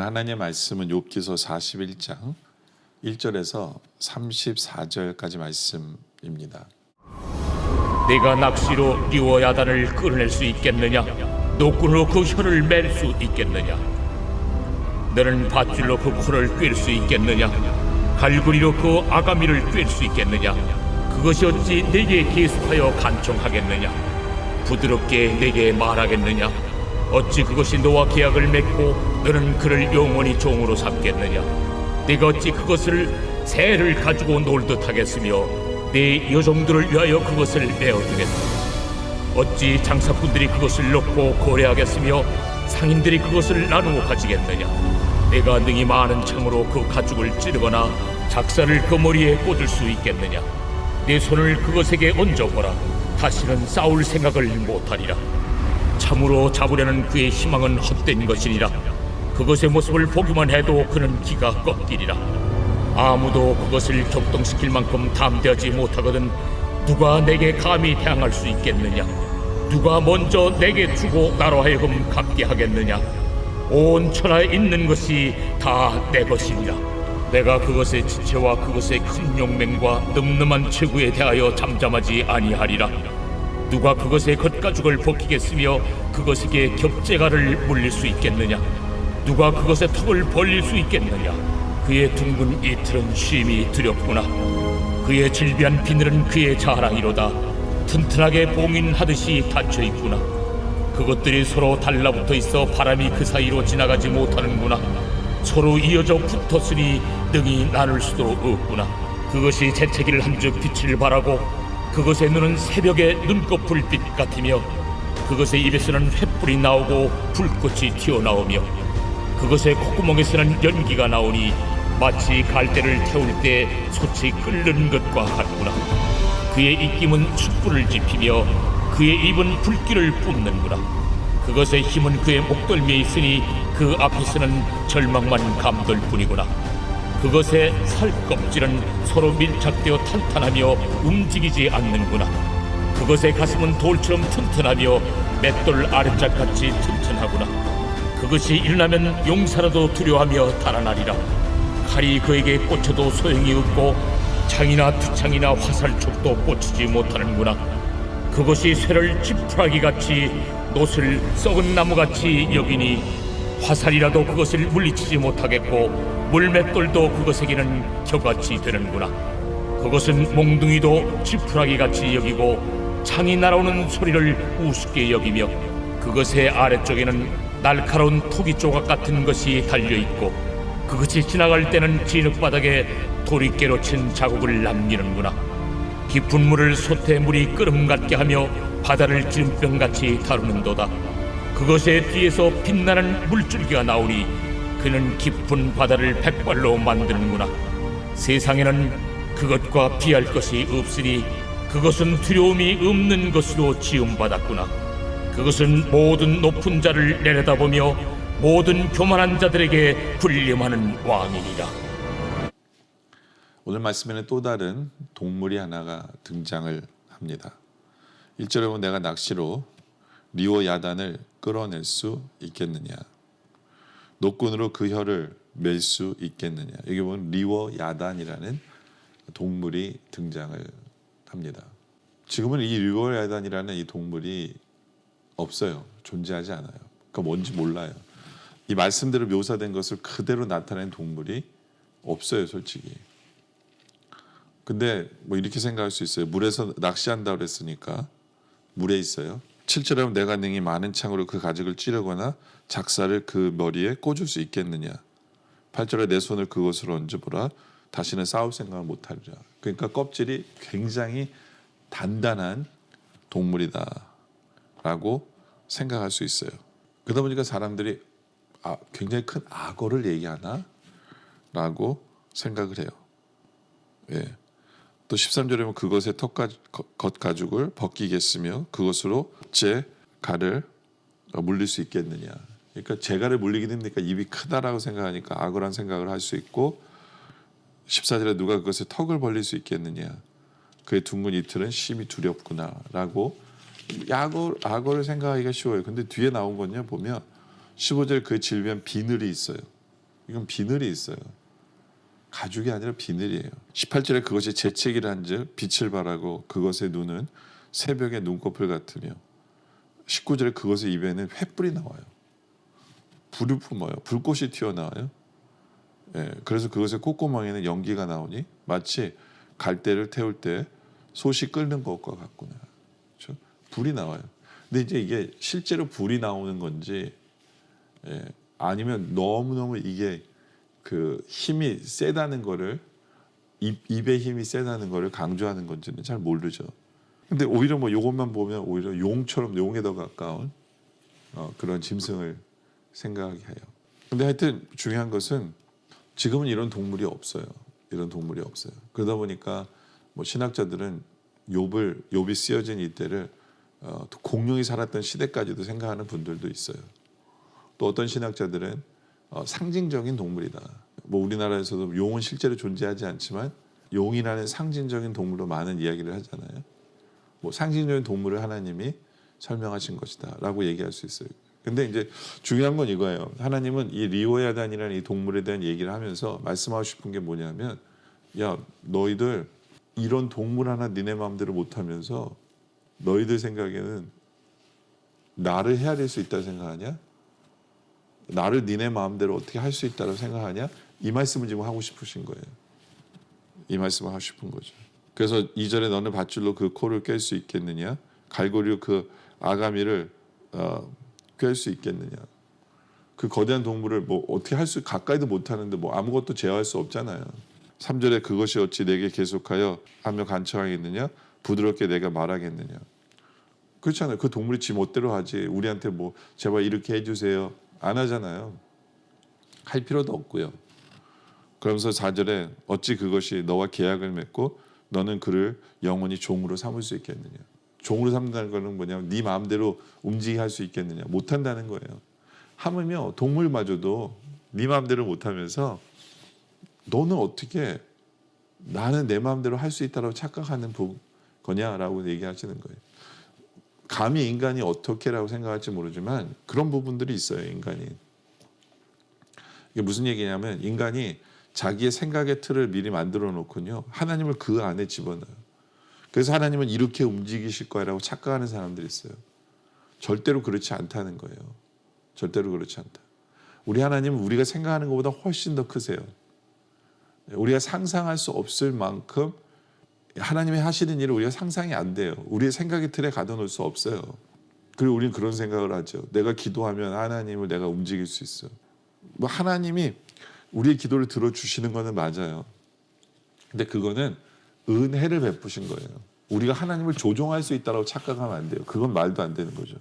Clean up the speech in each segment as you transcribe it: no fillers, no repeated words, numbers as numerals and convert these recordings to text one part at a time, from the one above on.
오늘 하나님의 말씀은 욥기서 41장 1절에서 34절까지 말씀입니다. 네가 낚시로 리워야단을 끌어낼 수 있겠느냐? 노끈으로 그 혀를 맬 수 있겠느냐? 너는 밧줄로 그 코를 꿰를 수 있겠느냐? 갈고리로 그 아가미를 꿰을 수 있겠느냐? 그것이 어찌 네게 계속하여 간청하겠느냐? 부드럽게 네게 말하겠느냐? 어찌 그것이 너와 계약을 맺고 너는 그를 영원히 종으로 삼겠느냐? 네가 어찌 그것을 새를 가지고 놀듯 하겠으며 네 여종들을 위하여 그것을 내어두겠느냐? 어찌 장사꾼들이 그것을 놓고 거래하겠으며 상인들이 그것을 나누어 가지겠느냐? 내가 능히 많은 창으로 그 가죽을 찌르거나 작사를 그 머리에 꽂을 수 있겠느냐? 내 손을 그것에게 얹어보라. 다시는 싸울 생각을 못하리라. 참으로 잡으려는 그의 희망은 헛된 것이니라. 그것의 모습을 보기만 해도 그는 기가 꺾이리라. 아무도 그것을 격동시킬 만큼 담대하지 못하거든 누가 내게 감히 대항할 수 있겠느냐? 누가 먼저 내게 주고 나로 하여금 갚게 하겠느냐? 온 천하에 있는 것이 다 내 것이니라. 내가 그것의 지체와 그것의 큰 용맹과 늠름한 체구에 대하여 잠잠하지 아니하리라. 누가 그것의 겉가죽을 벗기겠으며 그것에게 겹재가를 물릴 수 있겠느냐? 누가 그것의 턱을 벌릴 수 있겠느냐? 그의 둥근 이틀은 쉼이 두렵구나. 그의 질비한 비늘은 그의 자랑이로다. 튼튼하게 봉인하듯이 닫혀있구나. 그것들이 서로 달라붙어 있어 바람이 그 사이로 지나가지 못하는구나. 서로 이어져 붙었으니 능히 나눌 수도 없구나. 그것이 재채기를 한즉 빛을 발하고 그것의 눈은 새벽의 눈꺼풀빛 같으며 그것의 입에서는 횃불이 나오고 불꽃이 튀어나오며 그것의 콧구멍에서는 연기가 나오니 마치 갈대를 태울 때 솥이 끓는 것과 같구나. 그의 입김은 숯불을 지피며 그의 입은 불길을 뿜는구나. 그것의 힘은 그의 목덜미에 있으니 그 앞에서는 절망만 감돌 뿐이구나. 그것의 살껍질은 서로 밀착되어 탄탄하며 움직이지 않는구나. 그것의 가슴은 돌처럼 튼튼하며 맷돌 아랫짝같이 튼튼하구나. 그것이 일어나면 용사라도 두려워하며 달아나리라. 칼이 그에게 꽂혀도 소용이 없고 창이나 투창이나 화살촉도 꽂히지 못하는구나. 그것이 쇠를 지푸라기같이 놋을 썩은 나무같이 여기니 화살이라도 그것을 물리치지 못하겠고 물맷돌도 그것에게는 겨같이 되는구나. 그것은 몽둥이도 지푸라기같이 여기고 창이 날아오는 소리를 우습게 여기며 그것의 아래쪽에는 날카로운 토기 조각 같은 것이 달려있고 그것이 지나갈 때는 진흙바닥에 도리깨로 친 자국을 남기는구나. 깊은 물을 솥에 물이 끓음 같게 하며 바다를 기름병같이 다루는도다. 그것의 뒤에서 빛나는 물줄기가 나오니 그는 깊은 바다를 백발로 만드는구나. 세상에는 그것과 비할 것이 없으니 그것은 두려움이 없는 것으로 지음받았구나. 그것은 모든 높은 자를 내려다보며 모든 교만한 자들에게 군림하는 왕이니라. 오늘 말씀에는 또 다른 동물이 하나가 등장을 합니다. 1절에 보면 내가 낚시로 리워야단을 끌어낼 수 있겠느냐? 노끈으로 그 혀를 맬 수 있겠느냐? 여기 보면 리워야단이라는 동물이 등장을 합니다. 지금은 이 리워야단이라는 이 동물이 없어요. 존재하지 않아요. 그러니까 뭔지 몰라요. 이 말씀대로 묘사된 것을 그대로 나타낸 동물이 없어요, 솔직히. 근데 뭐 이렇게 생각할 수 있어요. 물에서 낚시한다고 그랬으니까 물에 있어요. 7절에 보면 내가 능히 많은 창으로 그 가죽을 찌르거나 작사를 그 머리에 꽂을 수 있겠느냐. 8절에 내 손을 그것으로 얹어보라. 다시는 싸울 생각을 못하리라. 그러니까 껍질이 굉장히 단단한 동물이다 라고 생각할 수 있어요. 그러다 보니까 사람들이 굉장히 큰 악어를 얘기하나? 라고 생각을 해요. 예. 또 13절에 보면 그것의 겉가죽을 벗기겠으며 그것으로 제 갈을 물릴 수 있겠느냐. 그러니까 제갈을 물리기 힘드니까 입이 크다라고 생각하니까 악어란 생각을 할 수 있고 14절에 누가 그것의 턱을 벌릴 수 있겠느냐. 그의 둥근 이틀은 심히 두렵구나 라고 악어를 생각하기가 쉬워요. 근데 뒤에 나온 거냐 보면 15절 그 질비한 비늘이 있어요. 이건 비늘이 있어요. 가죽이 아니라 비늘이에요. 18절에 그것이 재채기란즉 빛을 발하고 그것의 눈은 새벽의 눈꺼풀 같으며 19절에 그것의 입에는 횃불이 나와요. 불을 뿜어요. 불꽃이 튀어나와요. 예, 그래서 그것의 콧구멍에는 연기가 나오니 마치 갈대를 태울 때 솥이 끓는 것과 같구나. 그렇죠? 불이 나와요. 근데 이제 이게 실제로 불이 나오는 건지 아니면 너무너무 이게 그 힘이 세다는 거를 입의 힘이 세다는 거를 강조하는 건지는 잘 모르죠. 근데 오히려 뭐 이것만 보면 오히려 용처럼 용에 더 가까운 그런 짐승을 생각하게 해요. 근데 하여튼 중요한 것은 지금은 이런 동물이 없어요. 이런 동물이 없어요. 그러다 보니까 뭐 신학자들은 욥이 쓰여진 이때를 공룡이 살았던 시대까지도 생각하는 분들도 있어요. 또 어떤 신학자들은 상징적인 동물이다. 뭐 우리나라에서도 용은 실제로 존재하지 않지만 용이라는 상징적인 동물로 많은 이야기를 하잖아요. 뭐 상징적인 동물을 하나님이 설명하신 것이다라고 얘기할 수 있어요. 근데 이제 중요한 건 이거예요. 하나님은 이 리오야단이라는 이 동물에 대한 얘기를 하면서 말씀하고 싶은 게 뭐냐면, 야, 너희들 이런 동물 하나 니네 마음대로 못하면서 너희들 생각에는 나를 헤아릴 수 있다고 생각하냐? 나를 니네 마음대로 어떻게 할 수 있다고 생각하냐? 이 말씀을 지금 하고 싶으신 거예요. 이 말씀을 하고 싶은 거죠. 그래서 2절에 너는 밧줄로 그 코를 꿰 수 있겠느냐? 갈고리로 그 아가미를 꿰 수 있겠느냐? 그 거대한 동물을 뭐 어떻게 가까이도 못 하는데 뭐 아무것도 제어할 수 없잖아요. 3절에 그것이 어찌 내게 계속하여 하며 간청하겠느냐? 부드럽게 내가 말하겠느냐? 그렇잖아요. 그 동물이 지 멋대로 하지. 우리한테 뭐 제발 이렇게 해주세요. 안 하잖아요. 할 필요도 없고요. 그러면서 4절에 어찌 그것이 너와 계약을 맺고 너는 그를 영원히 종으로 삼을 수 있겠느냐? 종으로 삼는다는 거는 뭐냐면 네 마음대로 움직이게 할 수 있겠느냐? 못한다는 거예요. 하물며 동물마저도 네 마음대로 못하면서 너는 어떻게 나는 내 마음대로 할 수 있다고 착각하는 거냐라고 얘기하시는 거예요. 감히 인간이 어떻게라고 생각할지 모르지만 그런 부분들이 있어요. 인간이. 이게 무슨 얘기냐면 인간이 자기의 생각의 틀을 미리 만들어 놓군요. 하나님을 그 안에 집어넣어요. 그래서 하나님은 이렇게 움직이실 거라고 착각하는 사람들이 있어요. 절대로 그렇지 않다는 거예요. 절대로 그렇지 않다. 우리 하나님은 우리가 생각하는 것보다 훨씬 더 크세요. 우리가 상상할 수 없을 만큼 하나님이 하시는 일을 우리가 상상이 안 돼요. 우리의 생각의 틀에 가둬놓을 수 없어요. 그리고 우리는 그런 생각을 하죠. 내가 기도하면 하나님을 내가 움직일 수 있어. 뭐 하나님이 우리의 기도를 들어주시는 거는 맞아요. 근데 그거는 은혜를 베푸신 거예요. 우리가 하나님을 조종할 수 있다고 착각하면 안 돼요. 그건 말도 안 되는 거죠.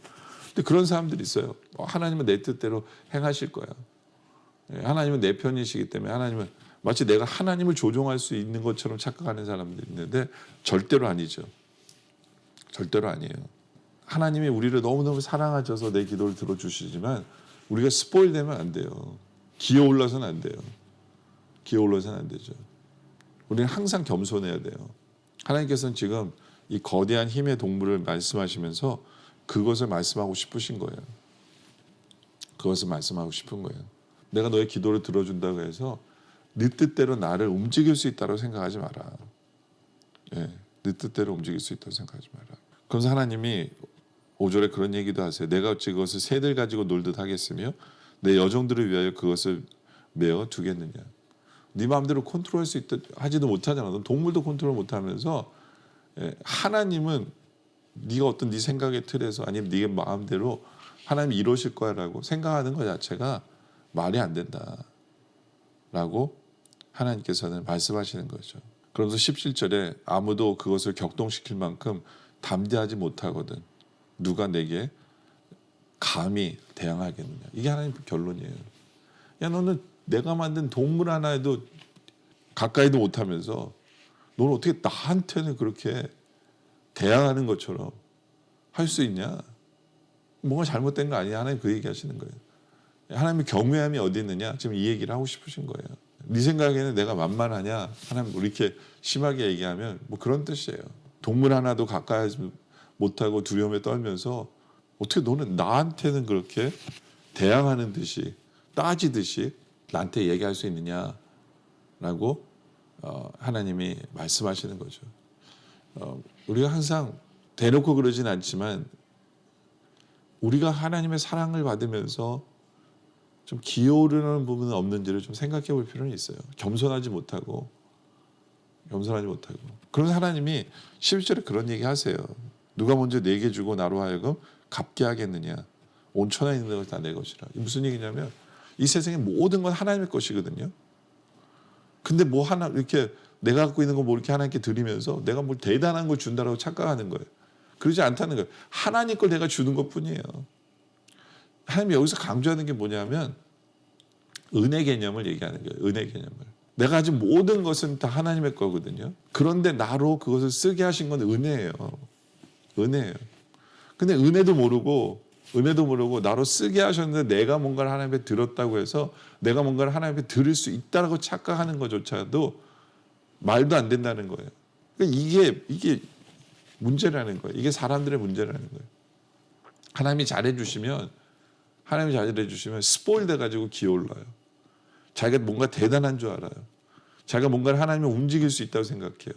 근데 그런 사람들이 있어요. 하나님은 내 뜻대로 행하실 거야. 하나님은 내 편이시기 때문에 하나님은 마치 내가 하나님을 조종할 수 있는 것처럼 착각하는 사람들이 있는데 절대로 아니죠. 절대로 아니에요. 하나님이 우리를 너무너무 사랑하셔서 내 기도를 들어주시지만 우리가 스포일 되면 안 돼요. 기어 올라서는 안 돼요. 기어 올라서는 안 되죠. 우리는 항상 겸손해야 돼요. 하나님께서는 지금 이 거대한 힘의 동물을 말씀하시면서 그것을 말씀하고 싶으신 거예요. 그것을 말씀하고 싶은 거예요. 내가 너의 기도를 들어준다고 해서 네 뜻대로 나를 움직일 수 있다고 생각하지 마라. 네 뜻대로 움직일 수 있다고 생각하지 마라. 그래서 하나님이 5절에 그런 얘기도 하세요. 내가 어찌 그것을 새들 가지고 놀듯 하겠으며 내 여종들을 위하여 그것을 메어 두겠느냐. 네 마음대로 컨트롤할 수 있다 하지도 못하잖아. 넌 동물도 컨트롤 못하면서 하나님은 네가 어떤 네 생각의 틀에서 아니면 네 마음대로 하나님이 이루실 거야라고 생각하는 것 자체가 말이 안 된다라고 하나님께서는 말씀하시는 거죠. 그러면서 17절에 아무도 그것을 격동시킬 만큼 담대하지 못하거든 누가 내게 감히 대항하겠느냐. 이게 하나님 결론이에요. 야, 너는 내가 만든 동물 하나에도 가까이도 못하면서 너는 어떻게 나한테는 그렇게 대항하는 것처럼 할 수 있냐? 뭐가 잘못된 거 아니야? 하나님 그 얘기 하시는 거예요. 하나님의 경외함이 어디 있느냐? 지금 이 얘기를 하고 싶으신 거예요. 네 생각에는 내가 만만하냐? 하나님 이렇게 심하게 얘기하면 뭐 그런 뜻이에요. 동물 하나도 가까이 하지 못하고 두려움에 떨면서 어떻게 너는 나한테는 그렇게 대항하는 듯이 따지듯이 나한테 얘기할 수 있느냐라고 하나님이 말씀하시는 거죠. 우리가 항상 대놓고 그러진 않지만 우리가 하나님의 사랑을 받으면서 좀 기어오르는 부분은 없는지를 좀 생각해 볼 필요는 있어요. 겸손하지 못하고 그러면서 하나님이 11절에 그런 얘기 하세요. 누가 먼저 내게 주고 나로 하여금 갚게 하겠느냐. 온 천하에 있는 것을 다 내 것이라. 무슨 얘기냐면 이 세상의 모든 건 하나님의 것이거든요. 근데 뭐 하나 이렇게 내가 갖고 있는 거 뭐 이렇게 하나님께 드리면서 내가 뭘 대단한 걸 준다라고 착각하는 거예요. 그러지 않다는 거예요. 하나님 걸 내가 주는 것뿐이에요. 하나님이 여기서 강조하는 게 뭐냐면 은혜 개념을 얘기하는 거예요. 은혜 개념을. 내가 가진 모든 것은 다 하나님의 거거든요. 그런데 나로 그것을 쓰게 하신 건 은혜예요. 은혜예요. 근데 은혜도 모르고 나로 쓰게 하셨는데 내가 뭔가를 하나님께 들었다고 해서 내가 뭔가를 하나님께 들을 수 있다고 착각하는 것조차도 말도 안 된다는 거예요. 그러니까 이게 문제라는 거예요. 이게 사람들의 문제라는 거예요. 하나님이 잘해주시면 스포일 돼가지고 기어올라요. 자기가 뭔가 대단한 줄 알아요. 자기가 뭔가를 하나님을 움직일 수 있다고 생각해요.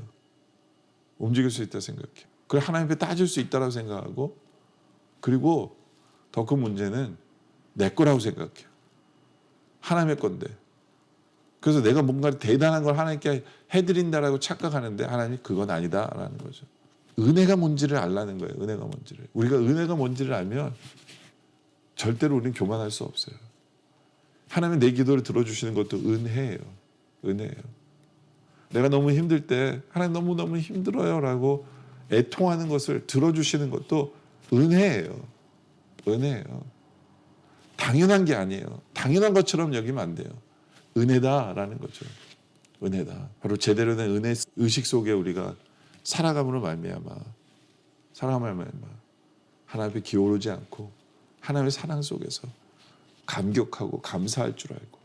그걸 하나님 앞에 따질 수 있다고 생각하고, 그리고 더 큰 문제는 내 거라고 생각해요. 하나님의 건데. 그래서 내가 뭔가 대단한 걸 하나님께 해드린다라고 착각하는데 하나님이 그건 아니다라는 거죠. 은혜가 뭔지를 알라는 거예요. 우리가 은혜가 뭔지를 알면 절대로 우리는 교만할 수 없어요. 하나님은 내 기도를 들어주시는 것도 은혜예요. 내가 너무 힘들 때 하나님 너무너무 힘들어요라고 애통하는 것을 들어주시는 것도 은혜예요. 당연한 게 아니에요. 당연한 것처럼 여기면 안 돼요. 은혜다라는 거죠. 은혜다. 바로 제대로 된 은혜 의식 속에 우리가 살아감으로 말미암아 하나님 앞에 기어오르지 않고 하나님의 사랑 속에서 감격하고 감사할 줄 알고,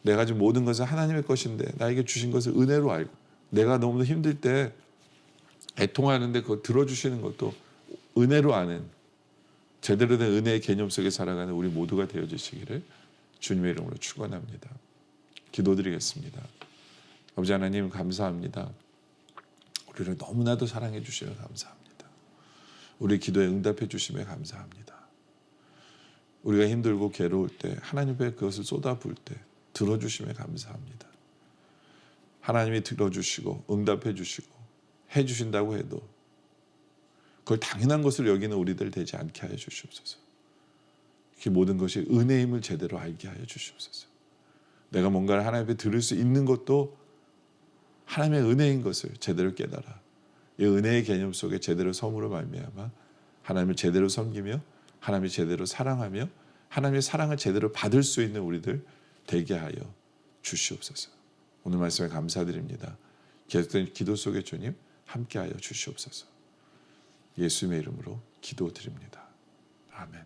내가 가진 모든 것은 하나님의 것인데 나에게 주신 것을 은혜로 알고, 내가 너무 힘들 때 애통하는데 그거 들어주시는 것도 은혜로 아는 제대로 된 은혜의 개념 속에 살아가는 우리 모두가 되어주시기를 주님의 이름으로 축원합니다. 기도드리겠습니다. 아버지 하나님 감사합니다. 우리를 너무나도 사랑해 주시며 감사합니다. 우리 기도에 응답해 주시며 감사합니다. 우리가 힘들고 괴로울 때 하나님 앞에 그것을 쏟아부을 때 들어주시며 감사합니다. 하나님이 들어주시고 응답해 주시고 해주신다고 해도 그걸 당연한 것을 여기는 우리들 되지 않게 하여 주시옵소서. 그 모든 것이 은혜임을 제대로 알게 하여 주시옵소서. 내가 뭔가를 하나님 앞에 들을 수 있는 것도 하나님의 은혜인 것을 제대로 깨달아 이 은혜의 개념 속에 제대로 섬으로 말미암아 하나님을 제대로 섬기며 하나님을 제대로 사랑하며 하나님의 사랑을 제대로 받을 수 있는 우리들 되게 하여 주시옵소서. 오늘 말씀에 감사드립니다. 계속된 기도 속에 주님 함께하여 주시옵소서. 예수님의 이름으로 기도드립니다. 아멘.